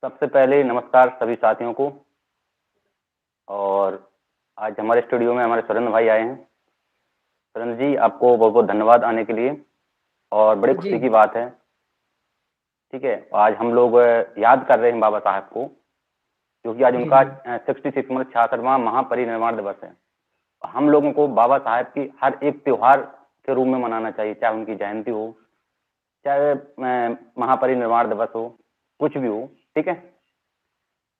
सबसे पहले नमस्कार सभी साथियों को। और आज हमारे स्टूडियो में हमारे सुरेंद्र भाई आए हैं। सुरेंद्र जी, आपको बहुत बहुत धन्यवाद आने के लिए और बड़ी जी खुशी की बात है। ठीक है, आज हम लोग याद कर रहे हैं बाबा साहब को, क्योंकि आज जी उनका जी 66 मतलब 66वां महापरिनिर्वाण दिवस है। हम लोगों को बाबा साहब की हर एक त्योहार के रूप में मनाना चाहिए, चाहे उनकी जयंती हो, चाहे महापरिनिर्वाण दिवस हो, कुछ भी हो। ठीक है,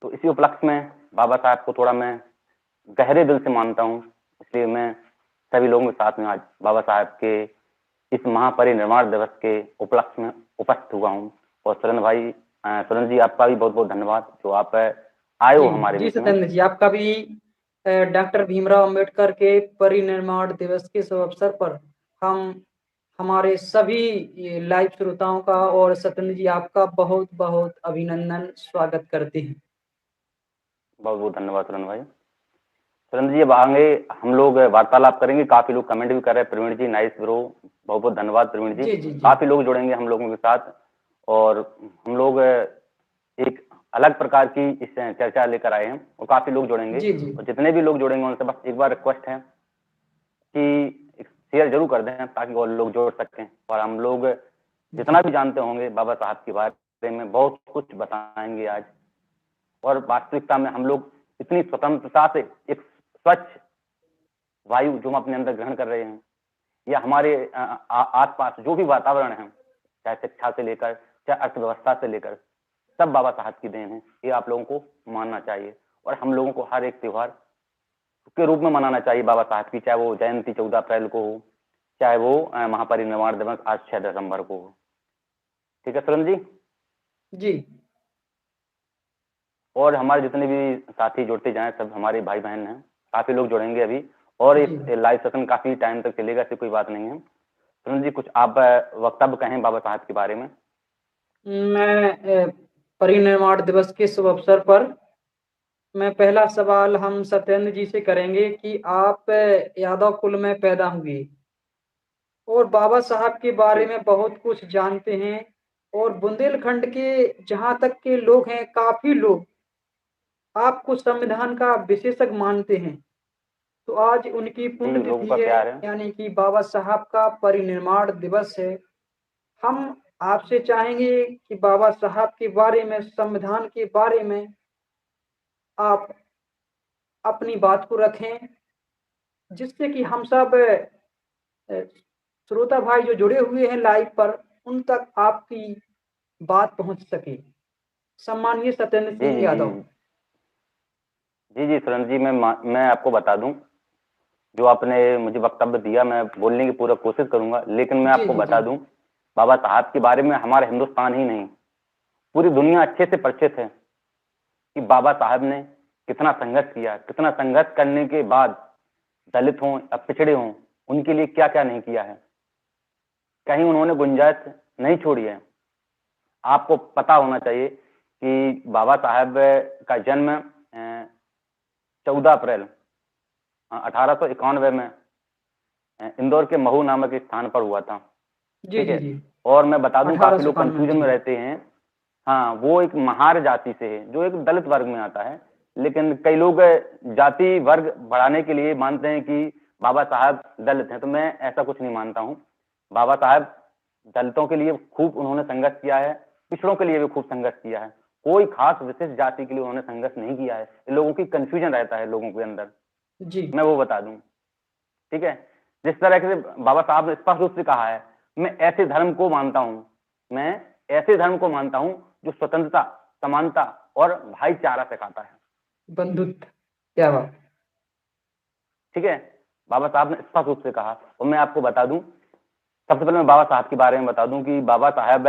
तो इसी उपलक्ष्य में बाबा साहब को थोड़ा मैं गहरे दिल से मानता हूँ, इसलिए मैं सभी लोगों के साथ में आज बाबा साहब के इस महापरिनिर्वाण दिवस के उपलक्ष्य में उपस्थित हुआ हूँ। और सुरेंद्र भाई, सुरेंद्र जी, आपका भी बहुत बहुत धन्यवाद जो आप आए हो जी हमारे जी बीच में। सत्येंद्र जी, आपका भी डॉक्टर भीमराव अंबेडकर के परिनिर्वाण दिवस के शुभ अवसर पर हम हमारे सभी लाइव श्रोताओं का और सत्येंद्र जी आपका बहुत बहुत अभिनंदन स्वागत करते हैं। बहुत बहुत धन्यवाद सुरेंद्र भाई। सुरेंद्र जी, अब आगे हम लोग वार्तालाप करेंगे। काफी लोग कमेंट भी कर रहे हैं। प्रवीण जी, नाइस ब्रो, बहुत बहुत धन्यवाद प्रवीण जी। जी जी जी काफी लोग जुड़ेंगे हम लोगों के साथ और हम लोग एक अलग प्रकार की इस चर्चा लेकर आए हैं और काफी लोग जुड़ेंगे। जी जी और जितने भी लोग जुड़ेंगे उनसे बस एक बार रिक्वेस्ट है कि शेयर जरूर कर दें ताकि और लोग जोड़ सकें और हम लोग जी जितना भी जानते होंगे बाबा साहब के बारे में बहुत कुछ बताएंगे आज। और वास्तविकता में हम लोग इतनी स्वतंत्रता से एक स्वच्छ वायु जो हम अपने अंदर ग्रहण कर रहे हैं या हमारे आसपास जो भी वातावरण है, चाहे शिक्षा से लेकर चाहे अर्थव्यवस्था से लेकर, सब बाबा साहब की देन है। ये आप लोगों को मानना चाहिए और हम लोगों को हर एक त्योहार के रूप में मनाना चाहिए बाबा साहब की, चाहे वो जयंती 14 अप्रैल को हो, चाहे वो महापरिनिर्वाण दिवस आज 6 दिसंबर को हो। ठीक है सुरेंद्र जी। जी और हमारे जितने भी साथी जुड़ते जाएं सब हमारे भाई बहन हैं, काफी लोग जुड़ेंगे अभी। और जी ये लाइव सेशन काफी टाइम तक चलेगा, ऐसी कोई बात नहीं है। सुरेंद्र जी, कुछ आप वक्तव्य कहें बाबा साहब के बारे में। मैं परिनिर्वाण दिवस के शुभ अवसर पर मैं पहला सवाल हम सत्येंद्र जी से करेंगे कि आप यादव कुल में पैदा हुए और बाबा साहब के बारे जी में बहुत कुछ जानते हैं और बुंदेलखंड के जहाँ तक के लोग हैं काफी लोग आपको संविधान का विशेषज्ञ मानते हैं। तो आज उनकी जी, लोगों का पुण्यतिथि है, प्यार है। यानी कि बाबा साहब का परिनिर्वाण दिवस है। हम आपसे चाहेंगे कि बाबा साहब के बारे में, संविधान के बारे में आप अपनी बात को रखें, जिससे कि हम सब श्रोता भाई जो जुड़े हुए हैं लाइव पर, उन तक आपकी बात पहुंच सके। सम्माननीय सत्येंद्र जी सिंह जी जी यादव। जी जी सुरेंद्र जी, मैं आपको बता दूं, जो आपने मुझे वक्तव्य दिया मैं बोलने की पूरा कोशिश करूंगा, लेकिन मैं जी आपको जी जी बता दूं बाबा साहब के बारे में हमारे हिंदुस्तान ही नहीं पूरी दुनिया अच्छे से परिचित है कि बाबा साहब ने कितना संघर्ष किया, कितना संघर्ष करने के बाद दलित हों या पिछड़े हों उनके लिए क्या क्या नहीं किया है। कहीं उन्होंने गुंजाइश नहीं छोड़ी है। आपको पता होना चाहिए कि बाबा साहब का जन्म 14 अप्रैल 1891 में इंदौर के महू नामक स्थान पर हुआ था। जी ठीक जी है, जी और मैं बता दूं अठारह काफी सौ लोग इक्यानवे कंफ्यूजन जी। में रहते हैं। हाँ, वो एक महार जाति से है जो एक दलित वर्ग में आता है, लेकिन कई लोग जाति वर्ग बढ़ाने के लिए मानते हैं कि बाबा साहब दलित हैं, तो मैं ऐसा कुछ नहीं मानता हूँ। बाबा साहब दलितों के लिए खूब उन्होंने संघर्ष किया है, पिछड़ों के लिए भी खूब संघर्ष किया है। कोई खास विशेष जाति के लिए उन्होंने संघर्ष नहीं किया है। लोगों की कंफ्यूजन रहता है लोगों के अंदर, जी मैं वो बता दूं। ठीक है, जिस तरह से बाबा साहब ने स्पष्ट रूप से कहा है, मैं ऐसे धर्म को मानता हूं, मैं ऐसे धर्म को मानता हूं जो स्वतंत्रता, समानता और भाईचारा सिखाता है। बंधुत्व, क्या बात। ठीक है, बाबा साहब ने स्पष्ट रूप से कहा। और मैं आपको बता दूं, सबसे पहले मैं बाबा साहब के बारे में बता दूं कि बाबा साहब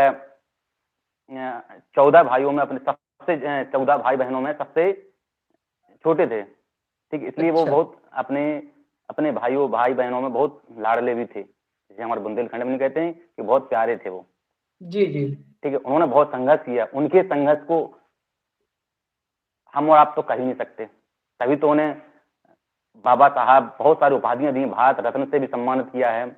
14 भाइयों में अपने सबसे 14 भाई बहनों में सबसे छोटे थे। ठीक, इसलिए वो अच्छा। बहुत अपने अपने भाइयों भाई बहनों में बहुत लाडले भी थे, जैसे हमारे बुंदेलखंड में कहते हैं कि बहुत प्यारे थे वो। जी जी ठीक है, उन्होंने बहुत संघर्ष किया, उनके संघर्ष को हम और आप तो कह ही नहीं सकते। तभी तो उन्हें बाबा साहब बहुत सारी उपाधियां दी, भारत रत्न से भी सम्मानित किया है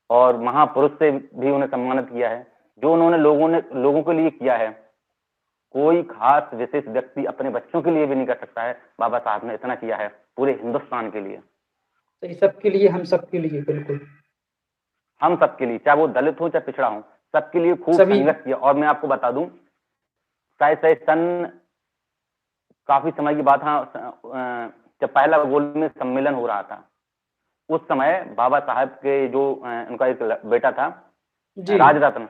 और महापुरुष से भी उन्हें सम्मानित किया है। जो उन्होंने लोगों के लिए किया है कोई खास विशेष व्यक्ति अपने बच्चों के लिए भी नहीं कर सकता है। बाबा साहब ने इतना किया है पूरे हिंदुस्तान के लिए, तो ये सबके लिए, हम सबके लिए, बिल्कुल हम सबके लिए, चाहे वो दलित हो चाहे पिछड़ा हो, सबके लिए खूब सभी। संघर्ष किया। और मैं आपको बता दूं, शायद सन काफी समय की बात, हाँ, जब पहला गोल में सम्मेलन हो रहा था, उस समय बाबा साहब के जो उनका एक बेटा था जी राजरत्न,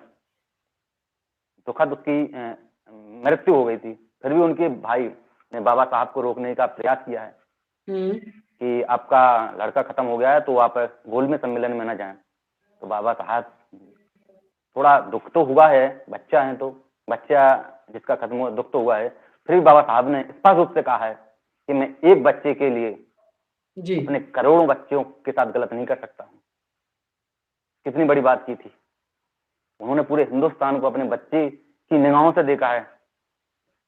दुखद उसकी मृत्यु हो गई थी, फिर भी उनके भाई ने बाबा साहब को रोकने का प्रयास किया है हम्म, कि आपका लड़का खत्म हो गया है तो आप गोल में सम्मेलन में न जाएं। तो बाबा साहब, थोड़ा दुख तो हुआ है, बच्चा है तो, बच्चा जिसका खत्म हुआ, दुख तो हुआ है, फिर भी बाबा साहब ने स्पष्ट रूप से कहा है कि मैं एक बच्चे के लिए जी अपने करोड़ों बच्चों के साथ गलत नहीं कर सकता हूँ। कितनी बड़ी बात की थी उन्होंने, पूरे हिंदुस्तान को अपने बच्चे की निगाहों से देखा है।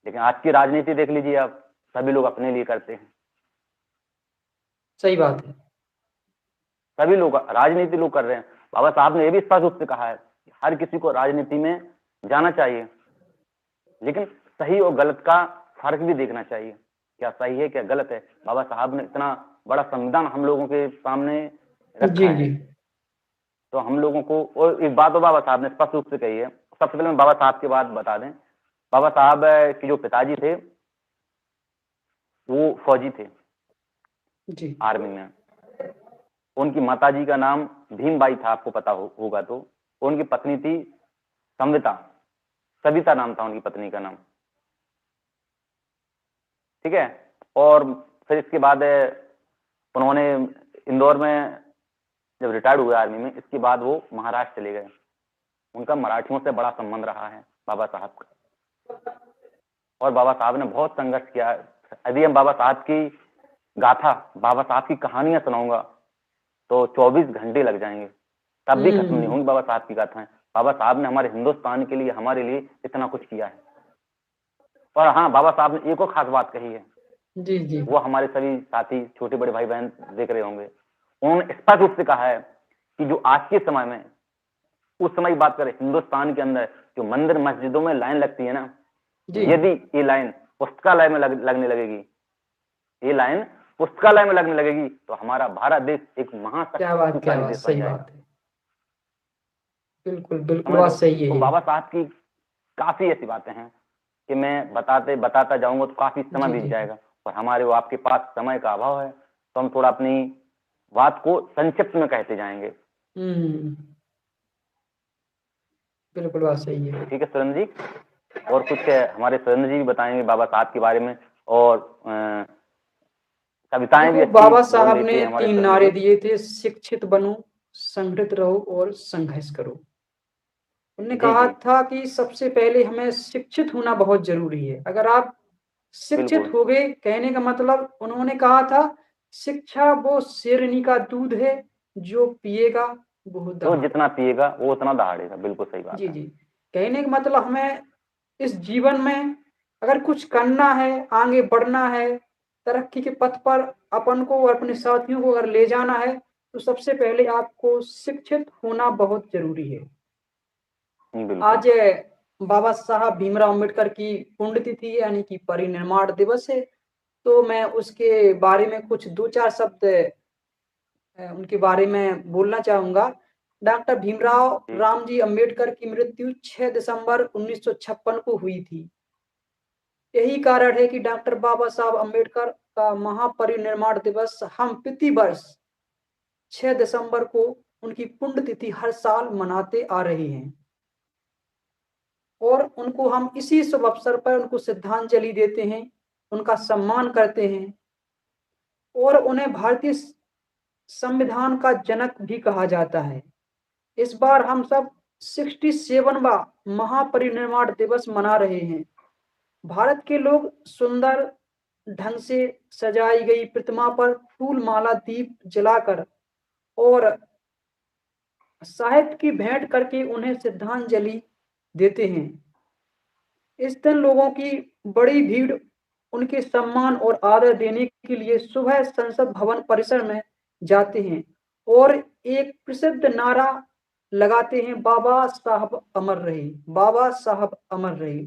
लेकिन आज की राजनीति देख लीजिए आप, सभी लोग अपने लिए करते हैं, सही बात है। सभी लोग राजनीति लोग कर रहे हैं। बाबा साहब ने यह भी स्पष्ट रूप से कहा है कि हर किसी को राजनीति में जाना चाहिए, लेकिन सही और गलत का फर्क भी देखना चाहिए, क्या सही है क्या गलत है। बाबा साहब ने इतना बड़ा संविधान हम लोगों के सामने रखा जी है, जी तो हम लोगों को, और एक बात तो बाबा साहब ने स्पष्ट रूप से कही है। सबसे पहले मैं बाबा साहब की बात बता दें, बाबा साहब के जो पिताजी थे वो फौजी थे जी आर्मी में। उनकी माताजी का नाम भीमबाई था, आपको पता होगा तो। उनकी पत्नी थी संविता, सविता नाम था उनकी पत्नी का नाम, ठीक है। और फिर इसके बाद उन्होंने इंदौर में जब रिटायर्ड हुए आर्मी में, इसके बाद वो महाराष्ट्र चले गए। उनका मराठियों से बड़ा संबंध रहा है बाबा साहब का, और बाबा साहब ने बहुत संघर्ष किया। यदि हम बाबा साहब की गाथा, बाबा साहब की कहानियां सुनाऊंगा तो 24 घंटे लग जाएंगे, तब भी खत्म नहीं होंगी बाबा साहब की गाथाएं। बाबा साहब ने हमारे हिंदुस्तान के लिए, हमारे लिए इतना कुछ किया है। और हाँ, बाबा साहब ने एक और खास बात कही है, जी जी वो हमारे सभी साथी, छोटे बड़े भाई बहन देख रहे होंगे। उन्होंने स्पष्ट रूप से कहा है कि जो आज के समय में, उस समय की बात करें, हिंदुस्तान के अंदर जो मंदिर मस्जिदों में लाइन लगती है ना, जी यदि ये लाइन पुस्तकालय में लगने लगेगी, ये लाइन पुस्तकालय में लगने लगेगी, तो हमारा भारत देश एक क्या बात, क्या महाशक्तिशाली बात, देश बन सही जाएगा। बात है। बिल्कुल बिल्कुल, समझ बात लो, सही है तो ये। बाबा साहब की काफी ऐसी बातें हैं कि मैं बताता जाऊंगा तो काफी समय जी बीत जी जाएगा, और हमारे वो आपके पास समय का अभाव है, तो हम थोड़ा अपनी बात को संक्षिप्त में कहते जाएंगे। हम्म, बिल्कुल बात सही है। ठीक है सुरेंद्र जी, और कुछ हमारे सुरेंद्र जी भी बताएंगे बाबा साहब के बारे में, और कविताएं भी देखो, अच्छी बाबा बोल साहब लेते ने हैं हमारे 3 सुरेंद्र नारे जी। दिए थे, शिक्षित बनो, संगठित रहो और संघर्ष करो। उन्होंने जी कहा जी, था कि सबसे पहले हमें शिक्षित होना बहुत जरूरी है। अगर आप शिक्षित बिल्कुल। हो गए, कहने का मतलब उन्होंने कहा था, शिक्षा वो शेरनी का दूध है, जो पिएगा वो जो दहाड़। जितना पिएगा वो उतना दहाड़ेगा, बिल्कुल सही बात जी है। जी, कहने का मतलब हमें इस जीवन में अगर कुछ करना है, आगे बढ़ना है, तरक्की के पथ पर अपन को और अपने साथियों को अगर ले जाना है, तो सबसे पहले आपको शिक्षित होना बहुत जरूरी है। बिल्कुल। आज बाबा साहब भीमराव अम्बेडकर की पुण्यतिथि है, यानी कि परिनिर्माण दिवस है। तो मैं उसके बारे में कुछ 2-4 शब्द उनके बारे में बोलना चाहूंगा। डॉक्टर भीमराव जी रामजी अम्बेडकर की मृत्यु 6 दिसंबर 1956 को हुई थी। यही कारण है कि डॉक्टर बाबा साहब अम्बेडकर का महापरिनिर्वाण दिवस हम प्रति वर्ष 6 दिसंबर को उनकी पुण्यतिथि हर साल मनाते आ रहे हैं, और उनको हम इसी शुभ अवसर पर उनको श्रद्धांजलि देते हैं, उनका सम्मान करते हैं, और उन्हें भारतीय संविधान का जनक भी कहा जाता है। इस बार हम सब 67वां महापरिनिर्वाण दिवस मना रहे हैं। भारत के लोग सुंदर ढंग से सजाई गई प्रतिमा पर फूल माला दीप जलाकर और साहित्य की भेंट करके उन्हें श्रद्धांजलि देते हैं। इस दिन लोगों की बड़ी भीड़ उनके सम्मान और आदर देने के लिए सुबह संसद भवन परिसर में जाते हैं और एक प्रसिद्ध नारा लगाते हैं, बाबा साहब अमर रहे, बाबा साहब अमर रहे।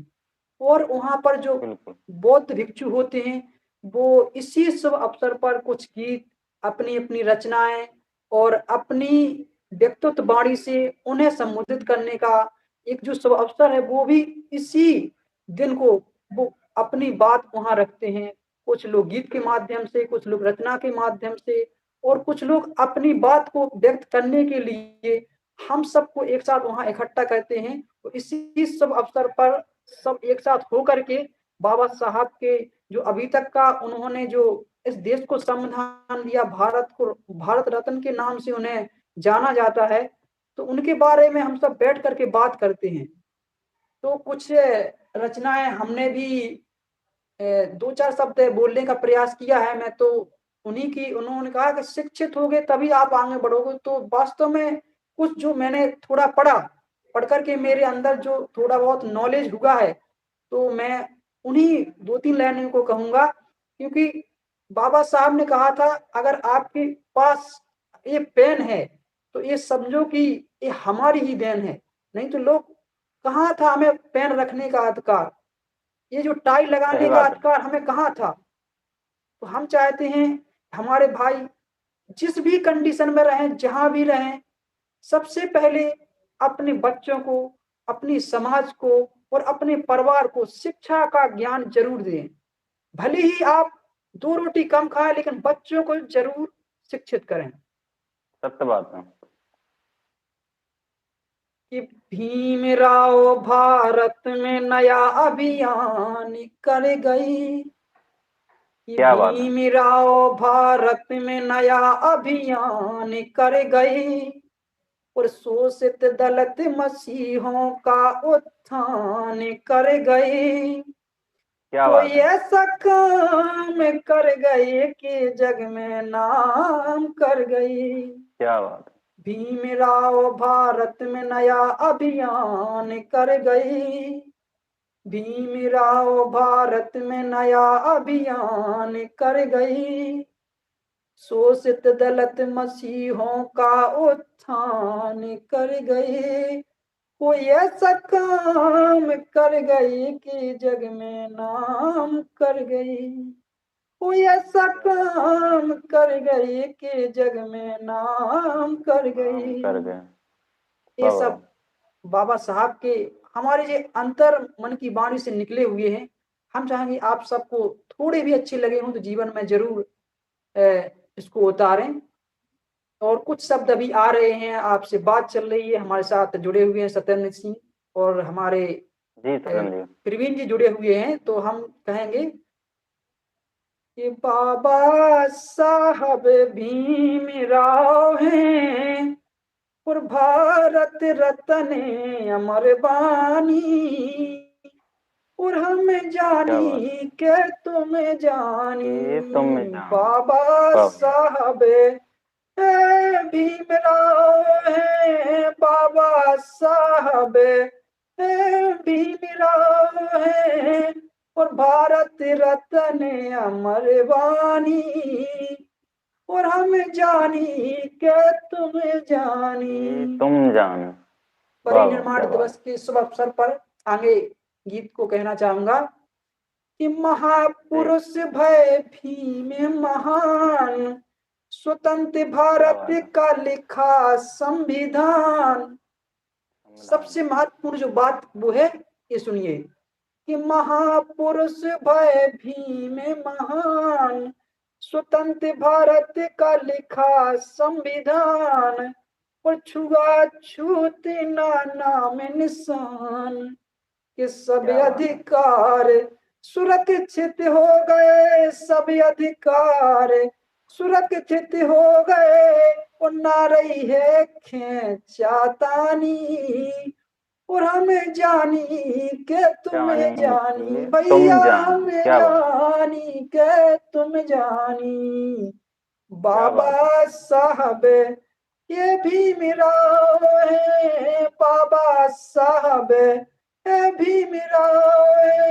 और वहां पर जो बिल्कुल। बौद्ध भिक्षु होते हैं वो इसी शुभ अवसर पर कुछ गीत, अपनी अपनी रचनाएं और अपनी व्यक्तित्व वाणी से उन्हें संबोधित करने का एक जो शुभ अवसर है वो भी इसी दिन को वो अपनी बात वहां रखते हैं। कुछ लोग गीत के माध्यम से, कुछ लोग रचना के माध्यम से, और कुछ लोग अपनी बात को व्यक्त करने के लिए हम सबको एक साथ वहां इकट्ठा करते हैं। तो इसी सब अवसर पर सब एक साथ होकर के बाबा साहब के जो अभी तक का उन्होंने जो इस देश को संविधान दिया, भारत को भारत रत्न के नाम से उन्हें जाना जाता है, तो उनके बारे में हम सब बैठ करके बात करते हैं। तो कुछ रचनाएं हमने भी दो चार शब्द बोलने का प्रयास किया है। मैं तो उन्हीं की, उन्होंने कहा कि शिक्षित होगे तभी आप आगे बढ़ोगे। तो वास्तव में कुछ जो मैंने थोड़ा पढ़ा, पढ़ करके मेरे अंदर जो थोड़ा बहुत नॉलेज हुआ है, तो मैं उन्हीं दो तीन लाइनों को कहूंगा। क्योंकि बाबा साहब ने कहा था अगर आपके पास ये पेन है तो ये समझो कि ये हमारी ही देन है। नहीं तो लोग, कहाँ था हमें पेन रखने का अधिकार, ये जो टाई सही लगाने का बात है। अधिकार हमें कहाँ था। तो हम चाहते हैं हमारे भाई जिस भी कंडीशन में रहें, जहां भी रहें, सबसे पहले अपने बच्चों को, अपनी समाज को और अपने परिवार को शिक्षा का ज्ञान जरूर दें। भले ही आप दो रोटी कम खाएं लेकिन बच्चों को जरूर शिक्षित करें। सत्य बात है। कि भीमराव भारत में नया अभियान कर गई, कि क्या बात है। भीमराव भारत में नया अभियान कर गई, और शोषित दलित मसीहों का उत्थान कर गई। क्या कोई बात है। ऐसा काम कर गई कि जग में नाम कर गई। क्या बात है। भीमराव भारत में नया अभियान कर गई, भीमराव भारत में नया अभियान कर गई, शोषित दलित मसीहों का उत्थान कर गई। कोई ऐसा काम कर गई कि जग में नाम कर गई, कोई ऐसा काम कर गई कि जग में नाम कर नाम गई। कर गए। ये वाह वाह। सब बाबा साहब के हमारे जो अंतर मन की वाणी से निकले हुए हैं। हम चाहेंगे आप सबको थोड़े भी अच्छे लगे हों तो जीवन में जरूर इसको उतारें। और कुछ शब्द अभी आ रहे हैं, आपसे बात चल रही है, हमारे साथ जुड़े हुए हैं सत्येंद्र सिंह और हमारे जी सदन जी। प्रवीण जी जुड़े हुए हैं। तो हम कहेंगे कि बाबा साहब भीमराव हैं और भारत रत्न अमर बानी, और हम क्या बात जानी के तुम है। ये तुम जानी जान। बाबा वाह। साहब भीमराव है, बाबा साहब भीमराव है, और भारत रत्न अमर वाणी, और हम जानी के तुम ये जानी। तुम जान। वाह वाह परिनिर्माण क्या बात। दिवस के शुभ अवसर पर आगे गीत को कहना चाहूंगा कि जी। महापुरुष भय भीम महान, स्वतंत्र क्या भारत बात है। का लिखा संविधान। संविधान। सबसे महत्वपूर्ण जो बात वो है, ये सुनिए कि महापुरुष भय भीम महान, स्वतंत्र भारत का लिखा संविधान, और छुआछूत ना नाम निशान, कि सभी क्या बात है। अधिकार सुरक्षित हो गए, सभी अधिकार सुरक्षित हो गए, और ना रही है खींचातानी, और हमें जानी के तुम जानी जानी के भैया, तुम जान। हमें क्या बात। जानी के तुम जानी क्या बाबा बात है। साहब ये भी मेरा है, बाबा साहब ये भी मेरा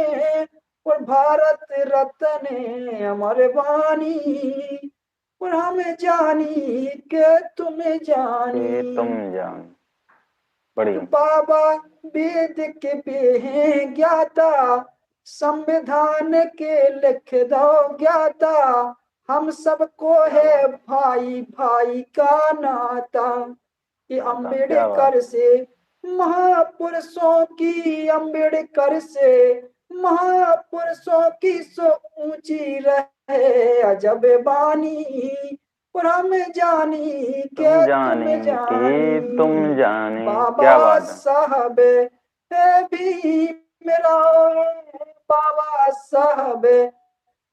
है, और भारत रत्न अमर वाणी, और हमें जानी के तुम्हें ये तुम जानी। जान। तो बढ़िया। बाबा वेद के पे हैं ज्ञाता, संविधान के लिख दो ज्ञाता, हम सबको है भाई भाई का नाता। कि क्या बात अम्बेडकर से महापुरुषों की, अम्बेडकर से महापुरुषों की सो ऊंची रहे अजब बानी, और हम जानी तुम के तुम जाने कि जानी। तुम जाने, क्या बाबा बात है। साहब है भीम राव, बाबा साहब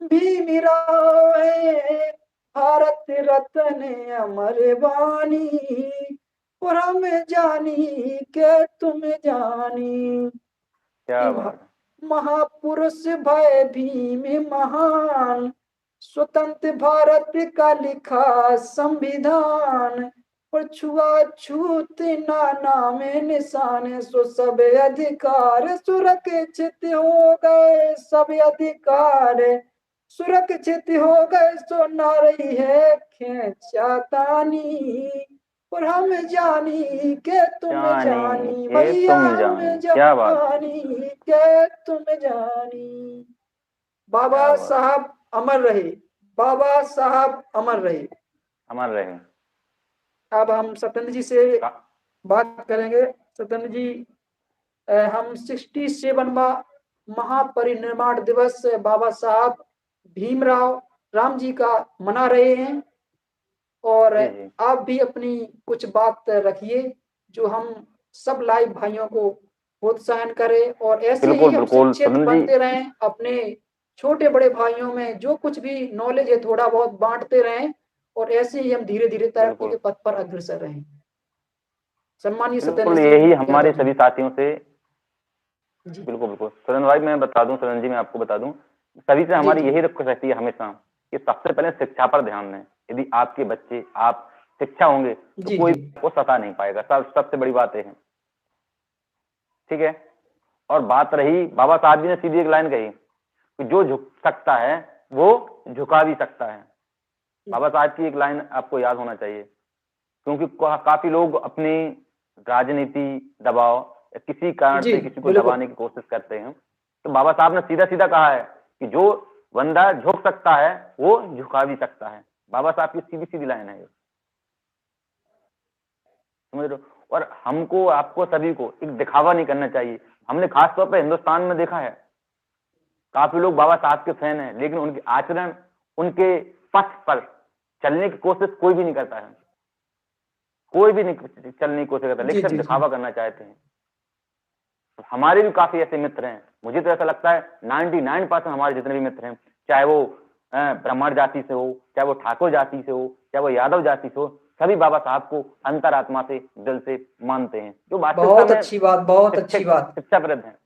भीम राव है भारत रत्न अमर वाणी, और हम जानी के तुम जानी। कि क्या बात है। महापुरुष भय भीम महान, स्वतंत्र भारत का लिखा संविधान, और छुआछूत ना नाम निशान, सो सब अधिकार सुरक्षित हो गए, सब अधिकार सुरक्षित हो गए, सो ना रही है खींचातानी, और हम जानी के तुम जाने जानी, के भैया तुम हम जाने, क्या बात है। जानी के तुम जानी। क्या बाबा बात। साहब अमर रहे, बाबा साहब अमर रहे। अमर रहे। अब हम सत्येंद्र जी से का- बात करेंगे। सत्येंद्र जी, हम 67वां महापरिनिर्वाण दिवस बाबा साहब भीमराव राम जी का मना रहे हैं, और जी जी, आप भी अपनी कुछ बात रखिए जो हम सब लाइव भाइयों को प्रोत्साहन करें, और ऐसे ही बिल्कुल हम बिल्कुल शिक्षित सुनील जी। बनते रहें, अपने छोटे बड़े भाइयों में जो कुछ भी नॉलेज है थोड़ा बहुत बांटते रहें, और ऐसे ही हम धीरे धीरे तरक्की बिल्कुल के पथ पर अग्रसर रहें। सम्मानीय सत्येंद्र बिल्कुल, जी, यही क्या हमारे कहेंगे? सभी साथियों से। जी बिल्कुल बिल्कुल सुरेंद्र भाई, मैं बता दूं, सुरेंद्र जी मैं आपको बता दूं, सभी से जी हमारी जी यही रिक्वेस्ट रहती है हमेशा कि सबसे पहले शिक्षा पर ध्यान दें। यदि आपके बच्चे, आप शिक्षा होंगे तो जी कोई जी आपको सता नहीं पाएगा। सबसे बड़ी बात है। ठीक है। और बात रही, बाबा साहब जी ने सीधी एक लाइन कही कि जो झुक सकता है वो झुका भी सकता है। बाबा साहब की एक लाइन आपको याद होना चाहिए, क्योंकि काफी लोग अपनी राजनीति दबाव या किसी कारण जी से किसी को बिल्कुल। दबाने की कोशिश करते हैं। तो बाबा साहब ने सीधा सीधा कहा है कि जो बंदा झुक सकता है वो झुका भी सकता है। बाबा साहब की सीधी सीधी लाइन है ये, समझ रहे हो। और हमको, आपको, सभी को एक दिखावा नहीं करना चाहिए। हमने खास तौर पर हिंदुस्तान में देखा है, काफी लोग बाबा साहब के फैन हैं, लेकिन उनके आचरण, उनके पथ पर चलने की कोशिश कोई भी नहीं करता है। कोई भी नहीं चलने की कोशिश करता, जी लेकिन सिर्फ जी जी दिखावा करना चाहते हैं। तो हमारे भी काफी ऐसे मित्र हैं। मुझे तो ऐसा लगता है 99% हमारे जितने भी मित्र हैं, चाहे वो ब्राह्मण जाति से हो, चाहे वो ठाकुर जाति से हो, चाहे वो यादव जाति से हो, सभी बाबा साहब को अंतरात्मा से, दिल से मानते हैं, जो वास्तविकता बहुत में अच्छी बात, बहुत अच्छी शिक्षक, बात। शिक्षाप्रद हैं।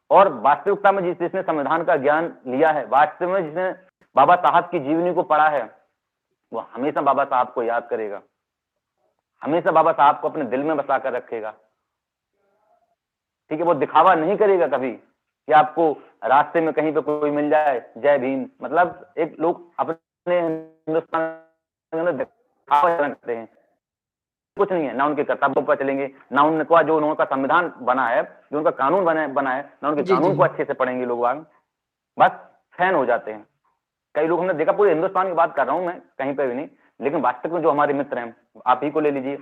और वास्तविकता में जिसने संविधान का ज्ञान लिया है, वास्तव में जिसने बाबा साहब की जीवनी को पढ़ा है, वो हमेशा बाबा साहब को याद करेगा, हमेशा बाबा साहब को अपने दिल में बसा कर रखेगा। ठीक है। वो दिखावा नहीं करेगा कभी कि आपको रास्ते में कहीं पे कोई मिल जाए जय भीम, मतलब एक लोग अपने हिंदुस्तान में दिखावा करते हैं, कुछ नहीं है। ना उनके कर्तव्यों पर चलेंगे, ना उनका जो उनका संविधान बना है, जो उनका कानून बना है, ना उनके जी जी कानून को अच्छे से पढ़ेंगे लोग बाग, बस फैन हो जाते हैं। कई लोग हमने देखा, पूरे हिंदुस्तान की बात कर रहा हूं मैं, कहीं पे भी नहीं, लेकिन वास्तव में जो हमारे मित्र हैं, आप ही को ले लीजिए,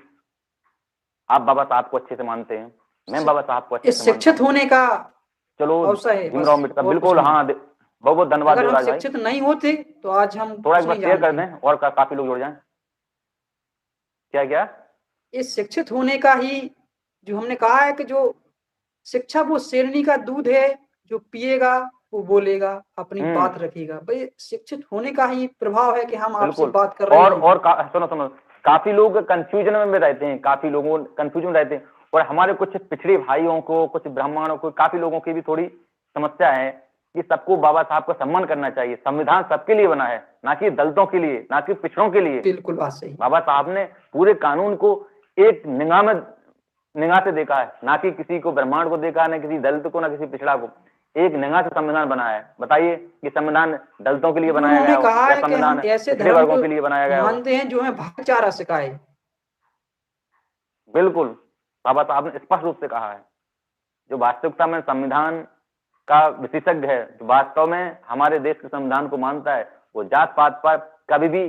आप बाबा साहब को अच्छे से मानते हैं, मैं बाबा साहब को अच्छे इस से मानता शिक्षित हूँ। होने का चलो, अवसर है, भीमराव बस अम्बेडकर, और कुछ बिल्कुल, नहीं। हाँ, बहुत बहुत धन्यवाद अगर हम देवराज भाई। शिक्षित नहीं होते तो आज हम थोड़ा कुछ एक बार नहीं शेयर कर जानते। दें और काफी लोग जुड़ जाएं। क्या क्या। इस शिक्षित होने का ही, जो हमने कहा है कि जो शिक्षा वो शेरनी का दूध है, जो पिएगा वो बोलेगा, अपनी हम्म। बात रखेगा। भाई शिक्षित होने का ही प्रभाव है कि हम आपसे बिल्कुल। बात कर रहे हैं। सुनो सुनो, काफी लोग कंफ्यूजन में रहते हैं, काफी लोगों कंफ्यूजन में रहते हैं, और हमारे कुछ पिछड़े भाइयों को, कुछ ब्राह्मणों को, काफी लोगों की भी थोड़ी समस्या है कि सबको बाबा साहब का सम्मान करना चाहिए। संविधान सबके लिए बना है, ना कि दलितों के लिए, ना कि पिछड़ों के लिए। बिल्कुल बात सही। बाबा साहब ने पूरे कानून को एक निगाह से देखा है, ना कि किसी को ब्राह्मण को देखा, ना किसी दलित को, ना किसी पिछड़ा को। एक निगाह से संविधान बनाया है। बताइए कि संविधान दलितों के लिए बनाया उन्होंने गया हो, कहा या है कि हम संविधान ऐसे पिछड़े धर्म वर्गों को के लिए बनाया गया हो। मानते हैं जो हमें भाईचारा सिखाए। बिल्कुल, बाबा साहब ने स्पष्ट रूप से कहा है, जो वास्तविकता में संविधान का विशेषज्ञ है, जो वास्तव में हमारे देश के संविधान को मानता है, वो जात पात पर कभी भी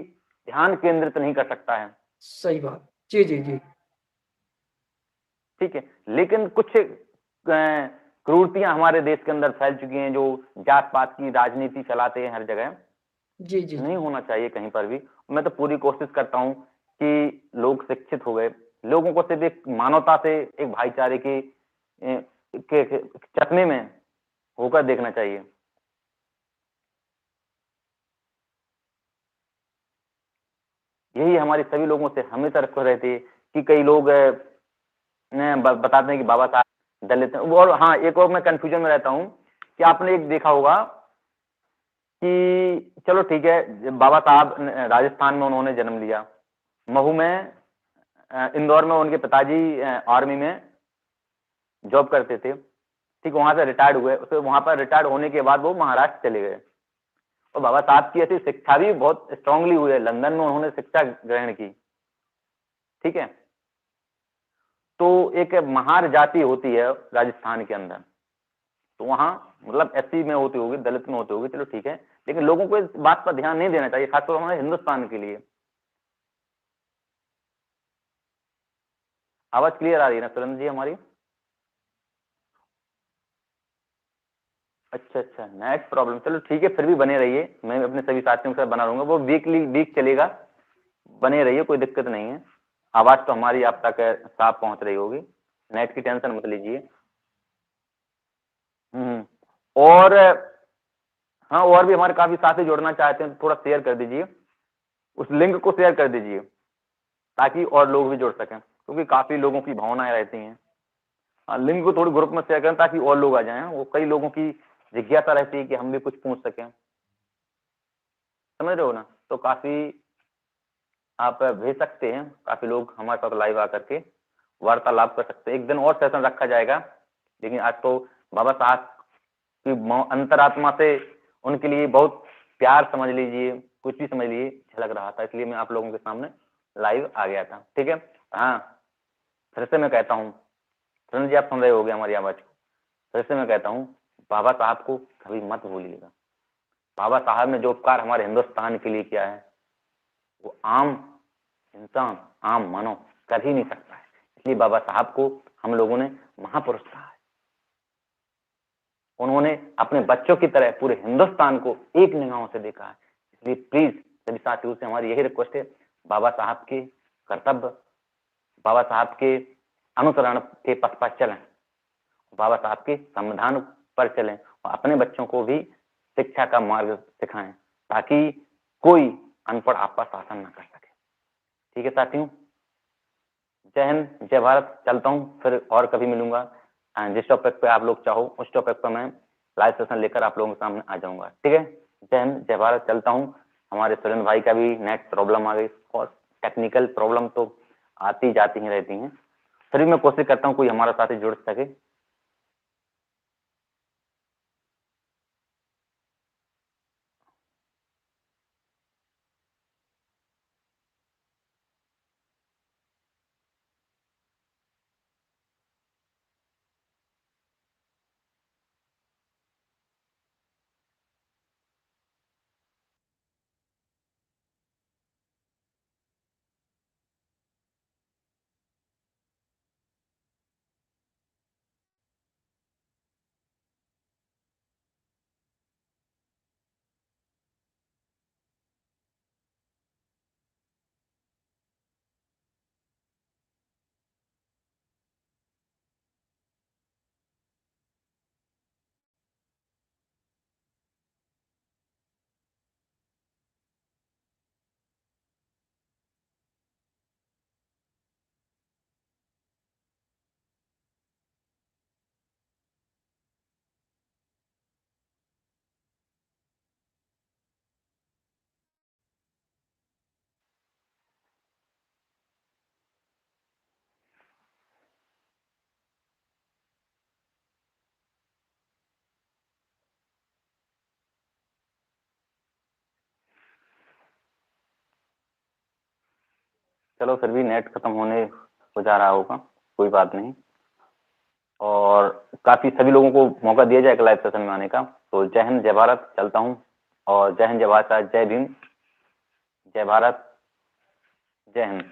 ध्यान केंद्रित नहीं कर सकता है। सही बात। जी जी जी। ठीक है, लेकिन कुछ क्रूरतियां हमारे देश के अंदर फैल चुकी हैं, जो जात पात की राजनीति चलाते हैं हर जगह। जी जी नहीं जी। होना चाहिए कहीं पर भी। मैं तो पूरी कोशिश करता हूं कि लोग शिक्षित हो गए, लोगों को सिर्फ एक मानवता से, एक भाईचारे के चकमे में होकर देखना चाहिए। यही हमारी सभी लोगों से हमेशा रखते रहती है कि कई लोग बताते हैं कि बाबा साहब दलित हैं। और हाँ, एक और मैं कंफ्यूजन में रहता हूँ कि आपने एक देखा होगा कि चलो ठीक है, बाबा साहब राजस्थान में उन्होंने जन्म लिया, महू में, इंदौर में उनके पिताजी आर्मी में जॉब करते थे। ठीक, वहां से रिटायर्ड हुए, तो वहां पर रिटायर्ड होने के बाद वो महाराष्ट्र चले गए। और बाबा साहब की ऐसी शिक्षा भी बहुत स्ट्रांगली हुई है, लंदन में उन्होंने शिक्षा ग्रहण की। ठीक है, तो एक महार जाति होती है राजस्थान के अंदर, तो वहां मतलब एससी में होती होगी, दलित में होती होगी, चलो ठीक है, लेकिन लोगों को इस बात पर ध्यान नहीं देना चाहिए, खासतौर हमारे हिंदुस्तान के लिए। आवाज क्लियर आ रही है ना सुरेंद्र जी हमारी? अच्छा अच्छा, नेट प्रॉब्लम, चलो ठीक है, फिर भी बने रहिए, मैं अपने सभी साथियों के साथ बना रहूंगा, वो वीक चलेगा, बने रहिए, कोई दिक्कत नहीं है। आवाज तो हमारी आप तक साफ पहुंच रही होगी, नेट की टेंशन मत लीजिए। और हाँ, और भी हमारे काफी साथी जुड़ना चाहते हैं, तो थोड़ा शेयर कर दीजिए, उस लिंक को शेयर कर दीजिए, ताकि और लोग भी जुड़ सकें, क्योंकि काफी लोगों की भावनाएं रहती हैं। हाँ, लिंक को थोड़ी ग्रुप में शेयर करें ताकि और लोग आ जाएं, वो कई लोगों की जिज्ञासा रहती है कि हम भी कुछ पूछ सकें, समझ रहे हो ना? तो काफी आप भेज सकते हैं, काफी लोग हमारे साथ लाइव आकर के वार्तालाप कर सकते हैं। एक दिन और सेशन रखा जाएगा, लेकिन आज तो बाबा साहब की अंतरात्मा से उनके लिए बहुत प्यार समझ लीजिए, कुछ भी समझ लीजिए, झलक रहा था, इसलिए मैं आप लोगों के सामने लाइव आ गया था। ठीक है, हाँ, फिर से मैं कहता हूँ, सुरेंद्र जी आप सुन रहे होगे हमारी आवाज को, फिर से मैं कहता हूँ, बाबा साहब को कभी मत भूलिएगा। बाबा साहब ने जो उपकार हमारे हिंदुस्तान के लिए किया है, वो आम इंसान, आम मानव कर ही नहीं सकता है। इसलिए बाबा साहब को हम लोगों ने महापुरुष कहा है। उन्होंने अपने बच्चों की तरह पूरे हिंदुस्तान को एक निगाहों से देखा है। इसलिए प्लीज सभी साथियों से हमारी यही रिक्वेस्ट है, बाबा साहब के कर्तव्य, बाबा साहब के अनुसरण के पथ पर चलें, बाबा साहब के संविधान पर चलें, और अपने बच्चों को भी शिक्षा का मार्ग सिखाएं, ताकि कोई अनपढ़ आप पर शासन न कर सके। ठीक है साथियों, जय हिंद, जय भारत, चलता हूँ, फिर और कभी मिलूंगा। जिस टॉपिक पे आप लोग चाहो उस टॉपिक पर मैं लाइव सेशन लेकर आप लोगों के सामने आ जाऊंगा। ठीक है, जय हिंद, जय भारत, चलता हूँ। हमारे सुरेंद्र भाई का भी नेट प्रॉब्लम आ गई, और टेक्निकल प्रॉब्लम तो आती जाती ही रहती हैं, फिर भी मैं कोशिश करता हूँ कोई हमारा साथी जुड़ सके। चलो, फिर भी नेट खत्म होने हो जा रहा होगा, कोई बात नहीं। और काफी सभी लोगों को मौका दिया जाए लाइव सेशन में आने का। तो जय हिंद, जय भारत, चलता हूँ। और जय हिंद, जय भारत, जय भीम, जय भारत, जय हिंद।